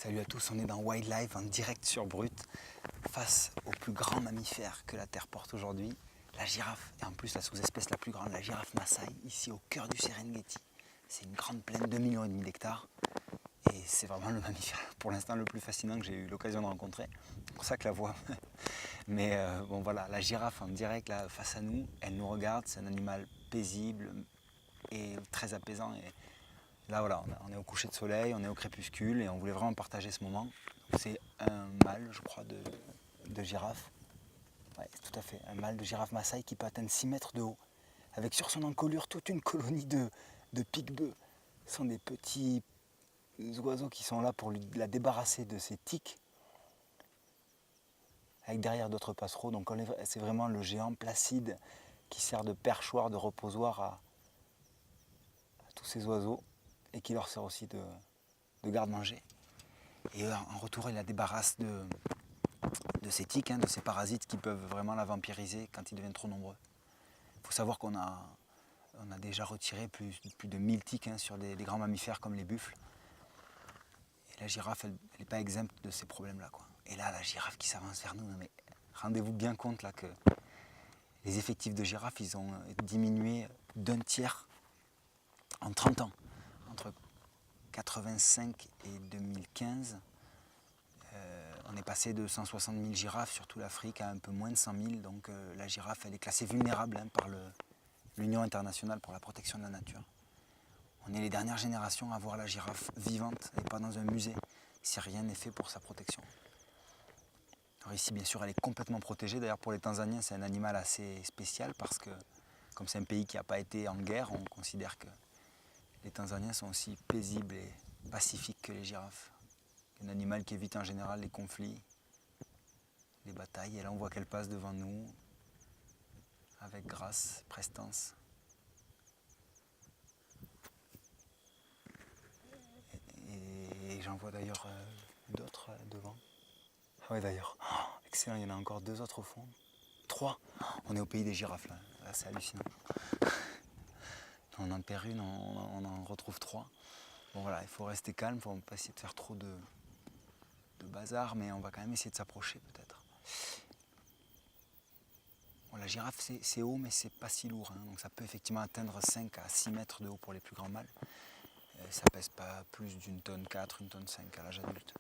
Salut à tous, on est dans Wildlife en direct sur Brut, face au plus grand mammifère que la Terre porte aujourd'hui, la girafe, et en plus la sous-espèce la plus grande, la girafe Maasai, ici au cœur du Serengeti. C'est une grande plaine, 2,5 millions d'hectares, et c'est vraiment le mammifère pour l'instant le plus fascinant que j'ai eu l'occasion de rencontrer. C'est pour ça que la voix. Mais bon voilà, la girafe en direct là face à nous, elle nous regarde, c'est un animal paisible et très apaisant. Et là voilà, on est au coucher de soleil, on est au crépuscule et on voulait vraiment partager ce moment. C'est un mâle, je crois, de girafe. Ouais, tout à fait, un mâle de girafe Maasai qui peut atteindre 6 mètres de haut, avec sur son encolure toute une colonie de pique-bœufs. Ce sont des petits oiseaux qui sont là pour la débarrasser de ses tiques, avec derrière d'autres passereaux. Donc c'est vraiment le géant placide qui sert de perchoir, de reposoir à tous ces oiseaux et qui leur sert aussi de garde-manger. Et en retour, il la débarrasse de ces tiques, de ces parasites qui peuvent vraiment la vampiriser quand ils deviennent trop nombreux. Il faut savoir qu'on a déjà retiré plus de 1000 tiques sur des grands mammifères comme les buffles. Et la girafe, elle n'est pas exempte de ces problèmes-là, quoi. Et là, la girafe qui s'avance vers nous, non mais rendez-vous bien compte là que les effectifs de girafes, ils ont diminué d'un tiers en 30 ans. Entre 85 et 2015, on est passé de 160 000 girafes sur toute l'Afrique à un peu moins de 100 000. Donc la girafe, elle est classée vulnérable par l'Union internationale pour la protection de la nature. On est les dernières générations à voir la girafe vivante et pas dans un musée, si rien n'est fait pour sa protection. Alors ici, bien sûr, elle est complètement protégée. D'ailleurs, pour les Tanzaniens, c'est un animal assez spécial parce que, comme c'est un pays qui n'a pas été en guerre, on considère que les Tanzaniens sont aussi paisibles et pacifiques que les girafes. Un animal qui évite en général les conflits, les batailles. Et là, on voit qu'elle passe devant nous avec grâce, prestance. Et j'en vois d'ailleurs d'autres devant. Ah ouais, d'ailleurs. Oh, excellent, il y en a encore 2 autres au fond. 3. On est au pays des girafes là. Là, c'est hallucinant. On en perd une, on en retrouve 3. Bon voilà, il faut rester calme, il ne faut pas essayer de faire trop de bazar, mais on va quand même essayer de s'approcher peut-être. Bon, la girafe c'est haut, mais c'est pas si lourd, donc ça peut effectivement atteindre 5 à 6 mètres de haut pour les plus grands mâles. Ça pèse pas plus d'une tonne 4, une tonne 5 à l'âge adulte.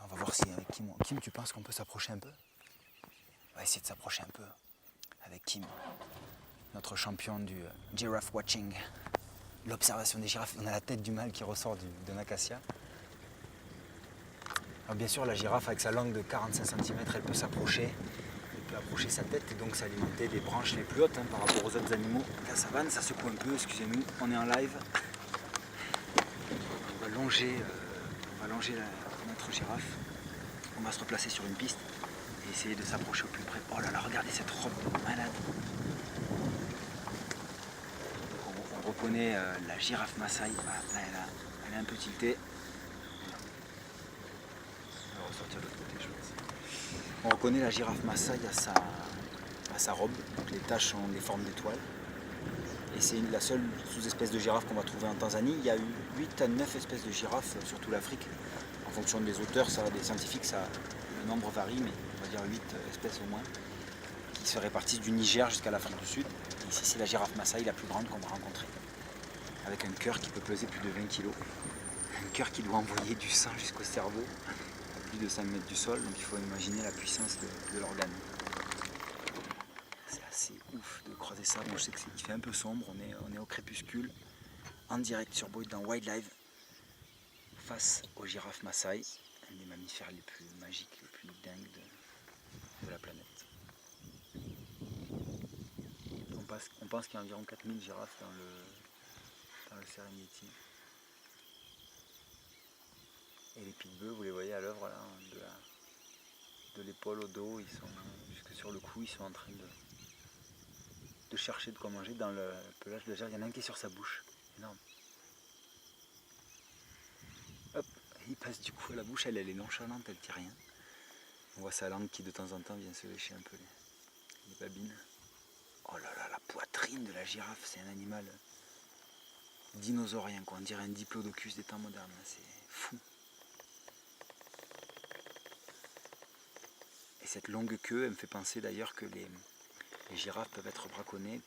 On va voir si avec Kim, tu penses qu'on peut s'approcher un peu? On va essayer de s'approcher un peu avec Kim, notre champion du giraffe watching, l'observation des girafes. On a la tête du mâle qui ressort d'un acacia. Alors bien sûr, la girafe, avec sa langue de 45 cm, elle peut s'approcher. Elle peut approcher sa tête et donc s'alimenter des branches les plus hautes par rapport aux autres animaux. La savane, ça secoue un peu, excusez-nous, on est en live. On va longer notre girafe. On va se replacer sur une piste et essayer de s'approcher au plus près. Oh là là, regardez cette robe de malade. On reconnaît la girafe Maasai. Voilà, là, elle est un peu tiltée. On va ressortir de l'autre côté, je pense. On reconnaît la girafe Maasai à sa robe. Donc les taches ont des formes d'étoiles. Et c'est la seule sous-espèce de girafe qu'on va trouver en Tanzanie. Il y a eu 8 à 9 espèces de girafes sur toute l'Afrique. En fonction des auteurs, des scientifiques, le nombre varie, mais on va dire 8 espèces au moins, qui se répartissent du Niger jusqu'à l'Afrique du Sud. Et ici, c'est la girafe Maasai, la plus grande qu'on va rencontrer, avec un cœur qui peut peser plus de 20 kg. Un cœur qui doit envoyer du sang jusqu'au cerveau, à plus de 5 mètres du sol, donc il faut imaginer la puissance de l'organe. C'est assez ouf de croiser ça. Bon, je sais qu'il fait un peu sombre, on est au crépuscule, en direct sur Brut dans Wildlife, face aux girafes Maasai, un des mammifères les plus magiques, les plus dingues de la planète. On pense qu'il y a environ 4000 girafes dans le Serengeti. Et les pique-bœufs, vous les voyez à l'œuvre là, de l'épaule au dos, ils sont jusque sur le cou, ils sont en train de chercher de quoi manger dans le pelage de la girafe. Il y en a un qui est sur sa bouche, énorme. Hop, il passe du coup à la bouche, elle est nonchalante, elle ne tire rien. On voit sa langue qui de temps en temps vient se lécher un peu les babines. Oh là là, la poitrine de la girafe, c'est un animal dinosaurien, quoi. On dirait un diplodocus des temps modernes, c'est fou. cette longue queue, elle me fait penser d'ailleurs que les girafes peuvent être braconnées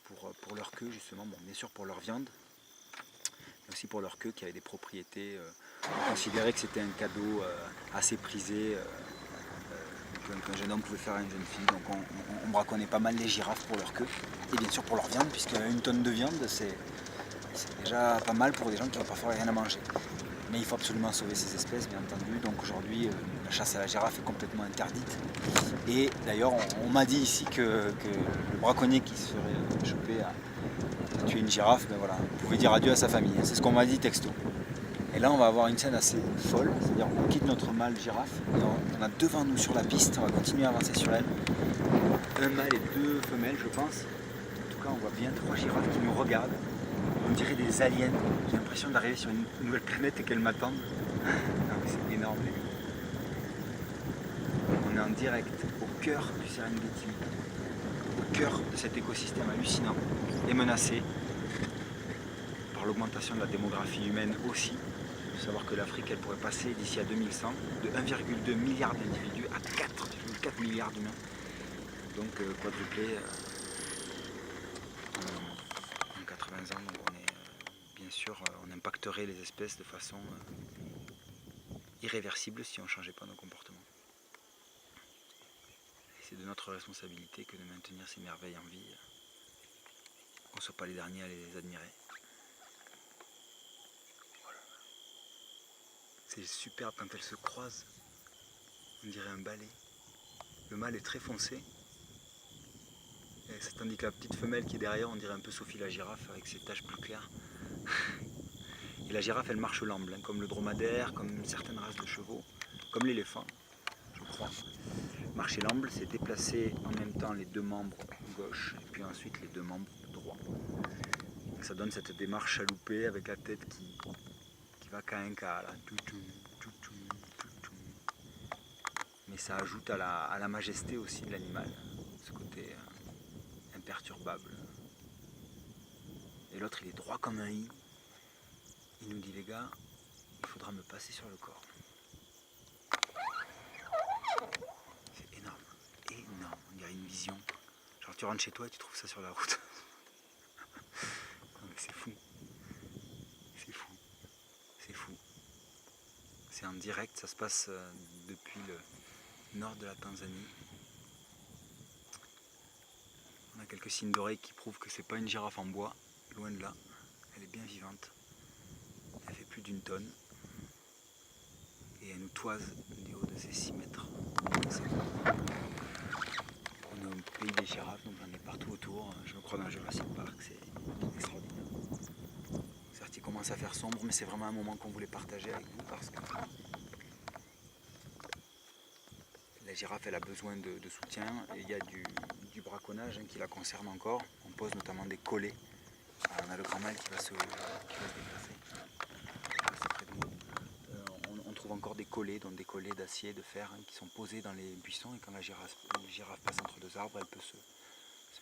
pour leur queue justement, bon, bien sûr pour leur viande, mais aussi pour leur queue qui avait des propriétés. On considérait que c'était un cadeau assez prisé qu'un jeune homme pouvait faire à une jeune fille. Donc on braconnait pas mal les girafes pour leur queue et bien sûr pour leur viande, puisque 1 tonne de viande c'est déjà pas mal pour des gens qui n'ont parfois rien à manger. Mais il faut absolument sauver ces espèces, bien entendu. Donc aujourd'hui, la chasse à la girafe est complètement interdite. Et d'ailleurs, on m'a dit ici que le braconnier qui serait chopé à tuer une girafe, ben voilà, pouvait dire adieu à sa famille. C'est ce qu'on m'a dit texto. Et là, on va avoir une scène assez folle. C'est-à-dire qu'on quitte notre mâle girafe et on a devant nous sur la piste, on va continuer à avancer sur elle, un mâle et 2 femelles, je pense. En tout cas, on voit bien 3 girafes qui nous regardent. On dirait des aliens. J'ai l'impression d'arriver sur une nouvelle planète et qu'elles m'attendent. C'est énorme, les gars. On est en direct au cœur du Serengeti, au cœur de cet écosystème hallucinant et menacé par l'augmentation de la démographie humaine aussi. Il faut savoir que l'Afrique, elle pourrait passer d'ici à 2100 de 1,2 milliard d'individus à 4,4 milliards d'humains. Donc quadruplé en 80 ans. Donc on est bien sûr, on impacterait les espèces de façon irréversible si on ne changeait pas nos comportements. Et c'est de notre responsabilité que de maintenir ces merveilles en vie, qu'on ne soit pas les derniers à les admirer. Voilà. C'est superbe quand elles se croisent, on dirait un balai. Le mâle est très foncé, tandis que la petite femelle qui est derrière, on dirait un peu Sophie la girafe avec ses taches plus claires. Et la girafe, elle marche l'amble, hein, comme le dromadaire, comme certaines races de chevaux, comme l'éléphant, je crois. Marcher l'amble, c'est déplacer en même temps les 2 membres gauche et puis ensuite les 2 membres droits. Donc ça donne cette démarche chaloupée avec la tête qui va qu'à un cas, là. Mais ça ajoute à la majesté aussi de l'animal, ce côté imperturbable. Et l'autre, il est droit comme un i. Il nous dit, les gars, il faudra me passer sur le corps. C'est énorme, énorme. On dirait une vision. Genre tu rentres chez toi et tu trouves ça sur la route. Non mais c'est fou. C'est fou. C'est fou. C'est en direct, ça se passe depuis le nord de la Tanzanie. On a quelques signes d'oreilles qui prouvent que c'est pas une girafe en bois, loin de là. Elle est bien vivante. Elle fait plus d'1 tonne. Et elle nous toise du haut de ses 6 mètres. On est au pays des girafes, donc on est partout autour. Je me crois dans Jurassic Park, c'est extraordinaire. Certes, il commence à faire sombre, mais c'est vraiment un moment qu'on voulait partager avec vous parce que la girafe, elle a besoin de soutien. Et il y a du braconnage qui la concerne encore. On pose notamment des collets. On a le grand mâle qui va se déplacer. On trouve encore des collets, donc des collets d'acier, de fer, qui sont posés dans les buissons. Et quand la girafe passe entre 2 arbres, elle peut se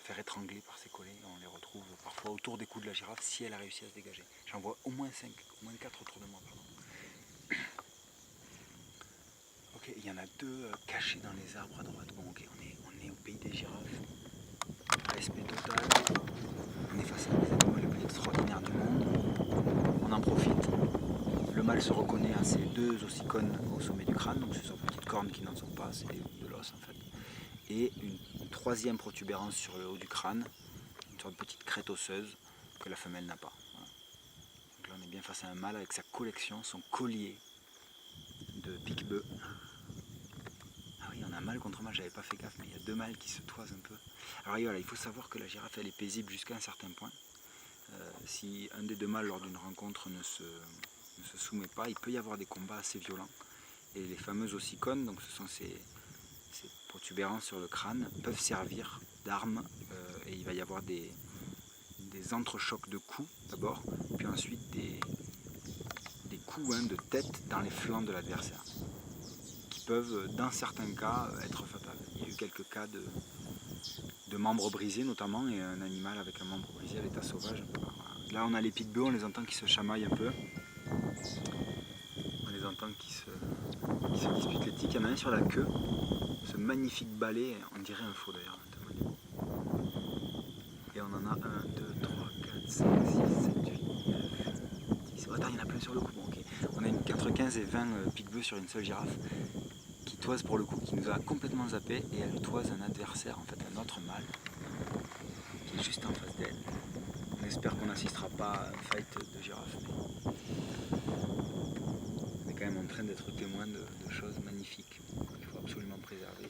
faire étrangler par ces collets. On les retrouve parfois autour des cous de la girafe si elle a réussi à se dégager. J'en vois au moins 5, au moins 4 autour de moi. Pardon. Ok, il y en a 2 cachés dans les arbres à droite. Bon, ok, on est au pays des girafes. Respect total. On est face à les animaux les plus extraordinaires du monde. On en profite. Le mâle se reconnaît à ces 2 ossicones au sommet du crâne, donc ce sont petites cornes qui n'en sont pas, c'est de l'os en fait. Et une 3e protubérance sur le haut du crâne, une sorte de petite crête osseuse que la femelle n'a pas. Voilà. Donc là on est bien face à un mâle avec sa collection, son collier de pique-bœuf. Ah oui, on a un mâle contre mâle, j'avais pas fait gaffe, mais il y a 2 mâles qui se toisent un peu. Alors voilà, il faut savoir que la girafe elle est paisible jusqu'à un certain point. Si un des 2 mâles lors d'une rencontre ne se soumet pas, il peut y avoir des combats assez violents. Et les fameuses ossicones, donc ce sont ces protubérances sur le crâne, peuvent servir d'armes et il va y avoir des entrechocs de coups d'abord, puis ensuite des coups de tête dans les flancs de l'adversaire, qui peuvent dans certains cas être fatals. Il y a eu quelques cas de membres brisés notamment, et un animal avec un membre brisé à l'état sauvage. Là on a les pique-bœufs, on les entend qui se chamaillent un peu. On les entend qui se disputent les tiques. Il y en a un sur la queue. ce magnifique balai, on dirait un faux d'ailleurs. Et on en a 1, 2, 3, 4, 5, 6, 7, 8, 9, 10. Oh, attends, il y en a plein sur le coup. Bon, ok. On a une 95 et 20 pique-bœufs sur une seule girafe qui toise pour le coup, qui nous a complètement zappé et elle toise un adversaire, en fait un autre mâle qui est juste en face d'elle. On espère qu'on n'assistera pas à un fight de girafes, mais on est quand même en train d'être témoin de choses magnifiques qu'il faut absolument préserver.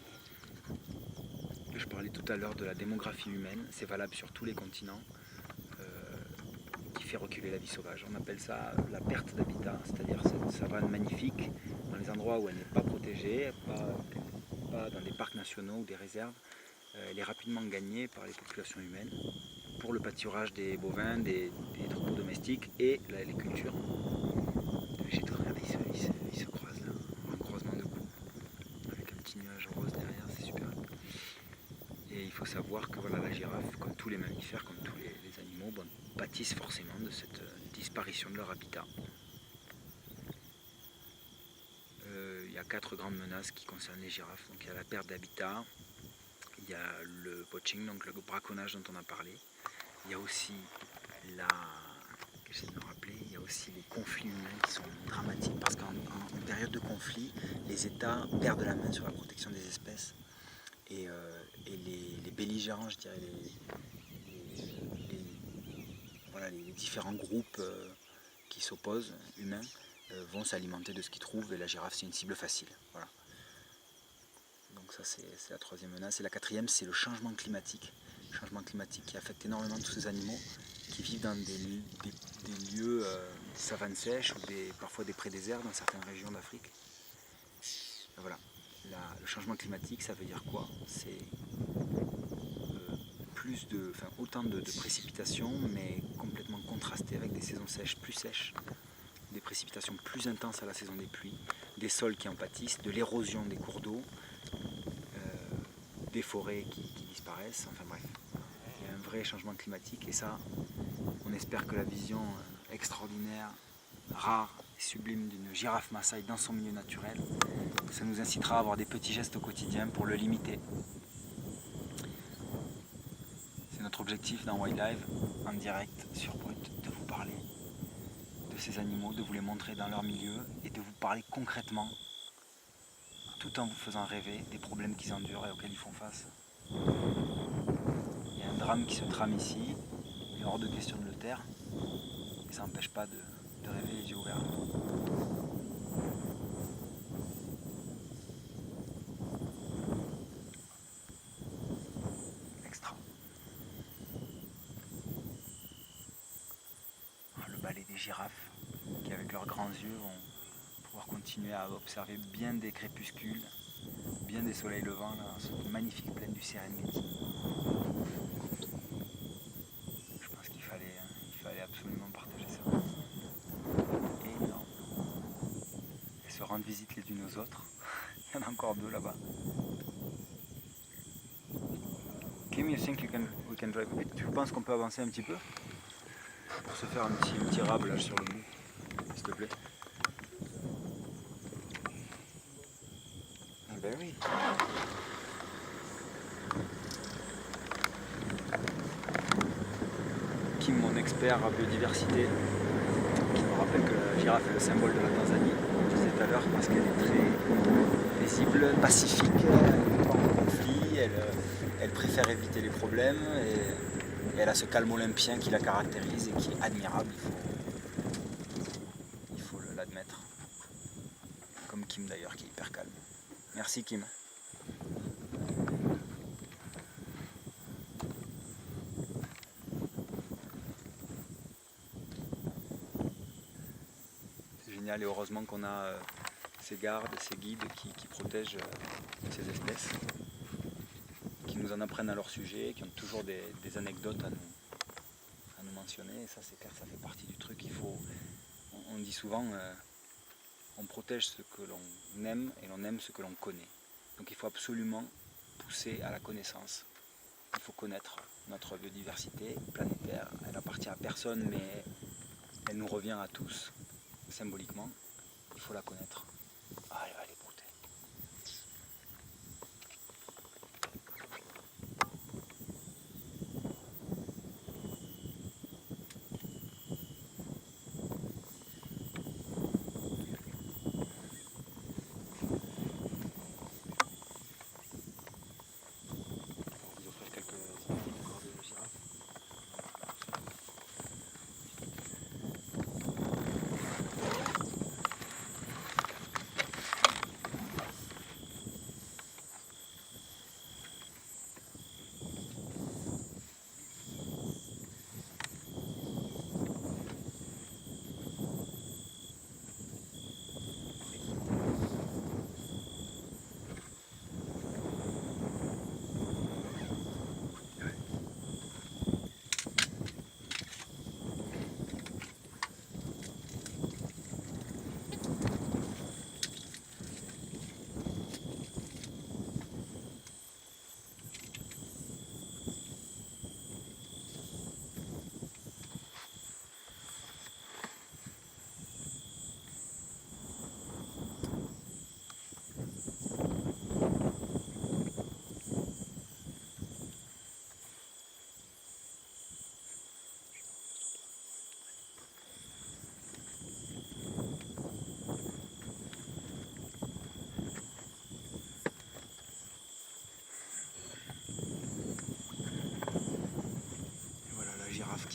Je parlais tout à l'heure de la démographie humaine, c'est valable sur tous les continents, qui fait reculer la vie sauvage. On appelle ça la perte d'habitat, c'est-à-dire cette savane magnifique, dans les endroits où elle n'est pas protégée, pas dans des parcs nationaux ou des réserves, elle est rapidement gagnée par les populations humaines pour le pâturage des bovins, des troupeaux domestiques et les cultures de végétaux. Regardez, ils se croisent là, un croisement de coups, avec un petit nuage rose derrière, c'est super. Et il faut savoir que voilà, la girafe, comme tous les mammifères, comme tous les animaux, pâtissent forcément de cette disparition de leur habitat. Il y a 4 grandes menaces qui concernent les girafes. Donc il y a la perte d'habitat, il y a le poaching, donc le braconnage dont on a parlé. Il y a aussi j'essaie de me rappeler, il y a aussi les conflits humains qui sont dramatiques parce qu'en période de conflit, les États perdent la main sur la protection des espèces et les belligérants, je dirais, les différents groupes qui s'opposent, humains, vont s'alimenter de ce qu'ils trouvent et la girafe c'est une cible facile. Voilà. Donc ça c'est la troisième menace. Et la quatrième c'est le changement climatique. Le changement climatique qui affecte énormément tous ces animaux qui vivent dans des lieux, des savanes sèches ou parfois des pré-déserts dans certaines régions d'Afrique. Voilà. Le changement climatique ça veut dire quoi? C'est autant de précipitations mais complètement contrastées avec des saisons sèches plus sèches, des précipitations plus intenses à la saison des pluies, des sols qui en pâtissent, de l'érosion des cours d'eau, des forêts qui disparaissent, enfin bref, il y a un vrai changement climatique et ça, on espère que la vision extraordinaire, rare et sublime d'une girafe Maasai dans son milieu naturel, ça nous incitera à avoir des petits gestes au quotidien pour le limiter. C'est notre objectif dans Wildlife, en direct, sur Brut, de vous parler de ces animaux, de vous les montrer dans leur milieu et de vous parler concrètement, tout en vous faisant rêver des problèmes qu'ils endurent et auxquels ils font face. Il y a un drame qui se trame ici, il est hors de question de le taire, et ça n'empêche pas de rêver les yeux ouverts. Extra. Le balai des girafes, qui avec leurs grands yeux vont pouvoir continuer à observer bien des crépuscules, bien des soleils levants là, dans cette magnifique plaine du Serengeti. Je pense qu'il fallait absolument partager ça. Énorme. Et se rendre visite les unes aux autres. Il y en a encore 2 là-bas. Kim, you think we can drive a bit? Tu penses qu'on peut avancer un petit peu pour se faire un petit rablage sur le bout, s'il te plaît? Ah ben oui. Kim, mon expert en biodiversité, qui me rappelle que la girafe est le symbole de la Tanzanie, comme je disais tout à l'heure, parce qu'elle est très paisible, pacifique, elle n'est pas en conflit, elle préfère éviter les problèmes et elle a ce calme olympien qui la caractérise et qui est admirable, il faut l'admettre. Comme Kim d'ailleurs, qui est hyper calme. Merci Kim. C'est génial et heureusement qu'on a ces gardes, ces guides qui protègent ces espèces, qui nous en apprennent à leur sujet, qui ont toujours des anecdotes à nous mentionner. Et ça c'est clair, ça fait partie du truc. On dit souvent, on protège ce que l'on aime et l'on aime ce que l'on connaît. Donc il faut absolument pousser à la connaissance. Il faut connaître notre biodiversité planétaire. Elle appartient à personne, mais elle nous revient à tous, symboliquement. Il faut la connaître. Ah, elle va aller brouter.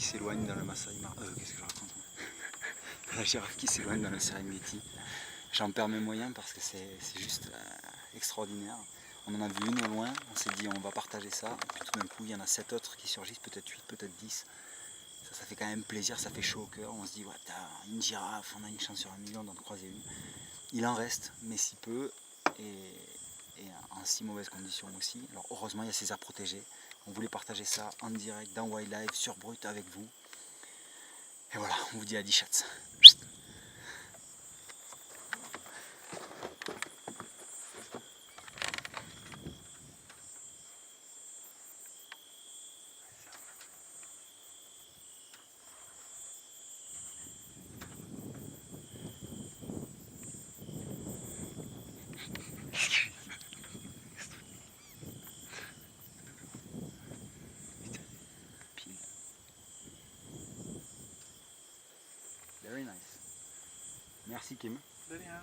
s'éloigne dans le Masai Mara. Qu'est-ce que je raconte? La girafe qui s'éloigne dans le Serengeti. J'en perds mes moyens parce que c'est juste extraordinaire. On en a vu une au loin, on s'est dit on va partager ça, et puis tout d'un coup il y en a 7 autres qui surgissent, peut-être 8, peut-être 10. Ça fait quand même plaisir, ça fait chaud au cœur, on se dit ouais, t'as une girafe, on a une chance sur 1 million d'en croiser une. Il en reste, mais si peu, et en si mauvaises conditions aussi. Alors heureusement il y a ces aires protégées, on voulait partager ça en direct dans Wildlife sur Brut avec vous. Et voilà, on vous dit à 10 chats. Very nice. Merci Kim. De rien.